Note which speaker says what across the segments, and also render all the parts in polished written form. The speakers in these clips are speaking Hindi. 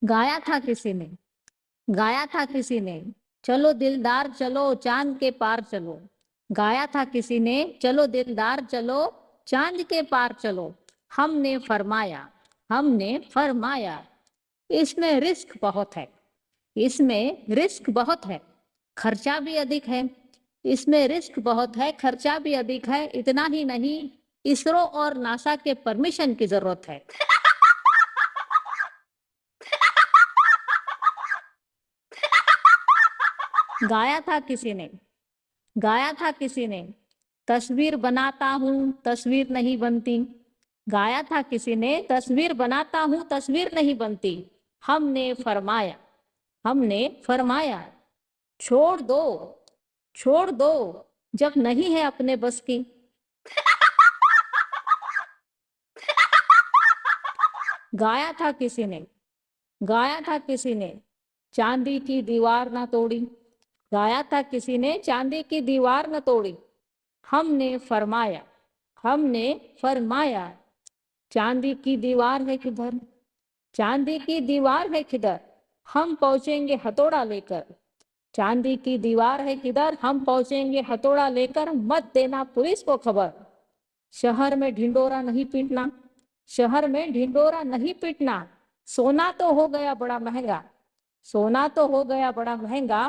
Speaker 1: गाया था किसी ने, गाया था किसी ने, चलो दिलदार चलो चांद के पार चलो। गाया था किसी ने, चलो दिलदार चलो चांद के पार चलो। हमने फरमाया, हमने फरमाया, इसमें रिस्क बहुत है, इसमें रिस्क बहुत है, खर्चा भी अधिक है। इसमें रिस्क बहुत है, खर्चा भी अधिक है। इतना ही नहीं, इसरो और नासा के परमिशन की जरूरत है। गाया था किसी ने, गाया था किसी ने, तस्वीर बनाता हूँ तस्वीर नहीं बनती। गाया था किसी ने, तस्वीर बनाता हूँ तस्वीर नहीं बनती। हमने फरमाया, हमने फरमाया, छोड़ दो, छोड़ दो, जब नहीं है अपने बस की। गाया था किसी ने, गाया था किसी ने, चांदी की दीवार ना तोड़ी। गाया था किसी ने, चांदी की दीवार न तोड़ी। हमने फरमाया, हमने फरमाया, चांदी की दीवार है किधर, चांदी की दीवार है किधर, हम पहुंचेंगे हथौड़ा लेकर। चांदी की दीवार है किधर, हम पहुंचेंगे हथौड़ा लेकर। मत देना पुलिस को खबर, शहर में ढिंडोरा नहीं पीटना, शहर में ढिंडोरा नहीं पीटना। सोना तो हो गया बड़ा महंगा, सोना तो हो गया बड़ा महंगा,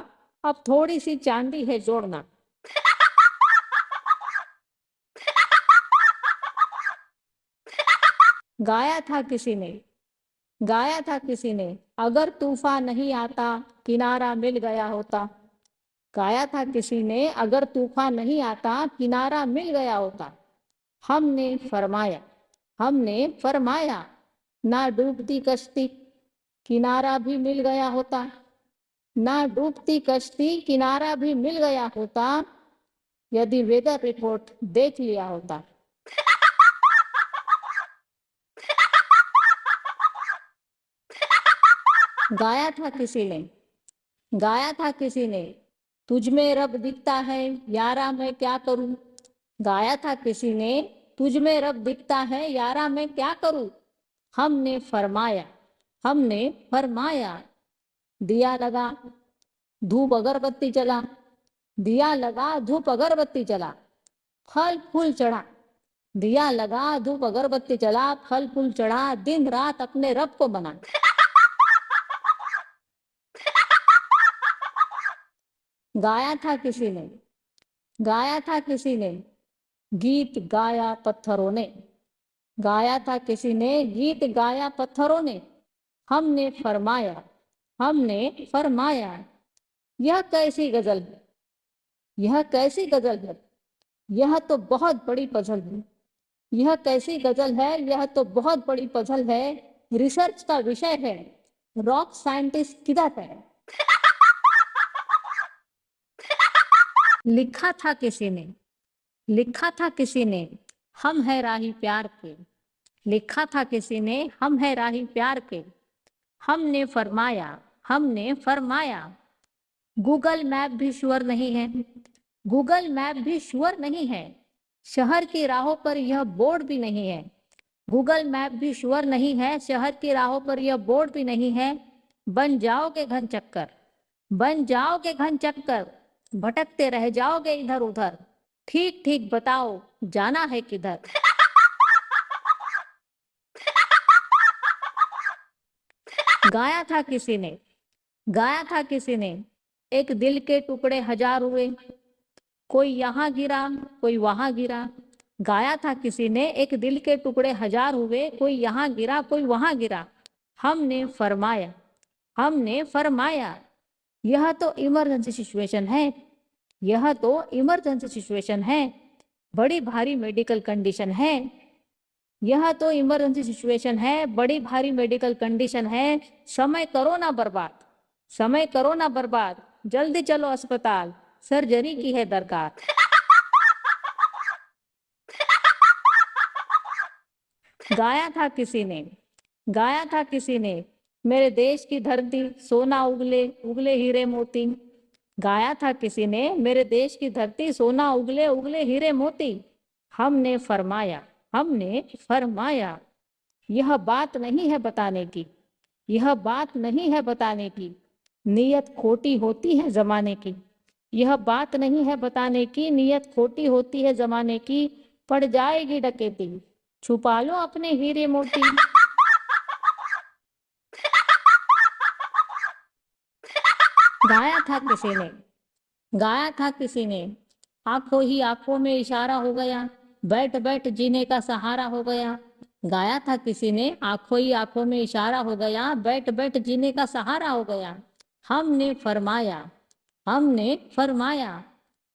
Speaker 1: अब थोड़ी सी चांदी है जोड़ना। गाया था किसी ने, गाया था किसी ने, अगर तूफान नहीं आता किनारा मिल गया होता। गाया था किसी ने, अगर तूफान नहीं आता किनारा मिल गया होता। हमने फरमाया, हमने फरमाया, ना डूबती कश्ती किनारा भी मिल गया होता। ना डूबती कश्ती किनारा भी मिल गया होता, यदि वेदर रिपोर्ट देख लिया होता। गाया था किसी ने, गाया था किसी ने, तुझ में रब दिखता है यारा मैं क्या करूं। गाया था किसी ने, तुझ में रब दिखता है यारा मैं क्या करूं। हमने फरमाया, हमने फरमाया, दिया लगा धूप अगरबत्ती जला। दिया लगा धूप अगरबत्ती जला, फल फूल चढ़ा। दिया लगा धूप अगरबत्ती जला, फल फूल चढ़ा, दिन रात अपने रब को मना। गाया था किसी ने, गाया था किसी ने, गीत गाया पत्थरों ने। गाया था किसी ने, गीत गाया पत्थरों ने। हमने फरमाया, हमने फरमाया, यह कैसी गजल है, यह कैसी गजल है, यह तो बहुत बड़ी पजल है। यह कैसी गजल है, यह तो बहुत बड़ी पजल है। रिसर्च का विषय है, रॉक साइंटिस्ट किधर है। लिखा था किसी ने, लिखा था किसी ने, हम है राही प्यार के। लिखा था किसी ने, हम है राही प्यार के। हमने फरमाया, हमने फरमाया, गूगल मैप भी श्योर नहीं है। गूगल मैप भी श्योर नहीं है, शहर की राहों पर यह बोर्ड भी नहीं है। गूगल मैप भी श्योर नहीं है, शहर की राहों पर यह बोर्ड भी नहीं है। बन जाओगे घन चक्कर, बन जाओगे घन चक्कर, भटकते रह जाओगे इधर उधर। ठीक ठीक बताओ जाना है किधर। गाया था किसी ने, गाया था किसी ने, एक दिल के टुकड़े हजार हुए, कोई यहाँ गिरा कोई वहां गिरा। गाया था किसी ने, एक दिल के टुकड़े हजार हुए, कोई यहाँ गिरा कोई वहां गिरा। हमने फरमाया, हमने फरमाया, यह तो इमरजेंसी सिचुएशन है, यह तो इमरजेंसी सिचुएशन है, बड़ी भारी मेडिकल कंडीशन है। यह तो इमरजेंसी सिचुएशन है, बड़ी भारी मेडिकल कंडीशन है। समय करो ना बर्बाद, समय करो ना बर्बाद, जल्दी चलो अस्पताल, सर्जरी की है दरकार। गाया था किसी ने, गाया था किसी ने, मेरे देश की धरती सोना उगले उगले हीरे मोती। गाया था किसी ने, मेरे देश की धरती सोना उगले उगले हीरे मोती। हमने फरमाया, हमने फरमाया, यह बात नहीं है बताने की, यह बात नहीं है बताने की, नीयत खोटी होती है जमाने की। यह बात नहीं है बताने की, नीयत खोटी होती है जमाने की। पड़ जाएगी डकैती, छुपा लो अपने हीरे मोती। गाया था किसी ने, गाया था किसी ने, आंखों ही आंखों में इशारा हो गया, बैठ बैठ जीने का सहारा हो गया। गाया था किसी ने, आंखों ही आंखों में इशारा हो गया, बैठ बैठ जीने का सहारा हो गया। हमने फरमाया, हमने फरमाया,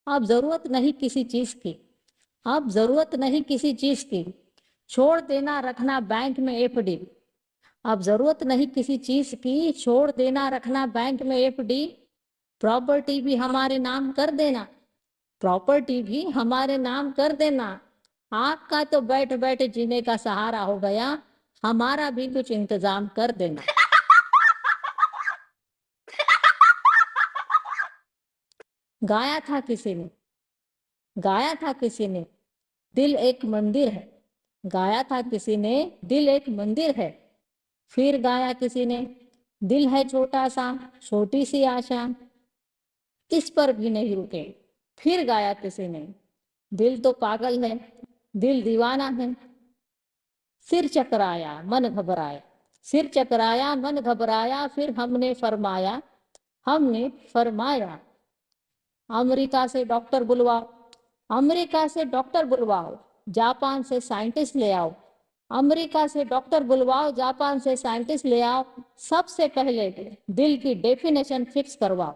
Speaker 1: अब जरूरत नहीं किसी चीज की, अब जरूरत नहीं किसी चीज की, छोड़ देना रखना बैंक में एफडी। अब जरूरत नहीं किसी चीज की, छोड़ देना रखना बैंक में एफडी। प्रॉपर्टी भी हमारे नाम कर देना, प्रॉपर्टी भी हमारे नाम कर देना। आपका तो बैठ बैठ जीने का सहारा हो गया, हमारा भी कुछ इंतजाम कर देना। गाया था किसी ने, गाया था किसी ने, दिल एक मंदिर है। गाया था किसी ने, दिल एक मंदिर है। फिर गाया किसी ने, दिल है छोटा सा, छोटी सी आशा, इस पर भी नहीं रुके। फिर गाया किसी ने, दिल तो पागल है, दिल दीवाना है, सिर चकराया मन घबराया, सिर चकराया मन घबराया। फिर हमने फरमाया, हमने फरमाया, अमेरिका से डॉक्टर बुलवाओ, अमेरिका से डॉक्टर बुलवाओ, जापान से साइंटिस्ट ले आओ, अमेरिका से डॉक्टर बुलवाओ, जापान से साइंटिस्ट ले आओ। सबसे पहले दिल की डेफिनेशन फिक्स करवाओ।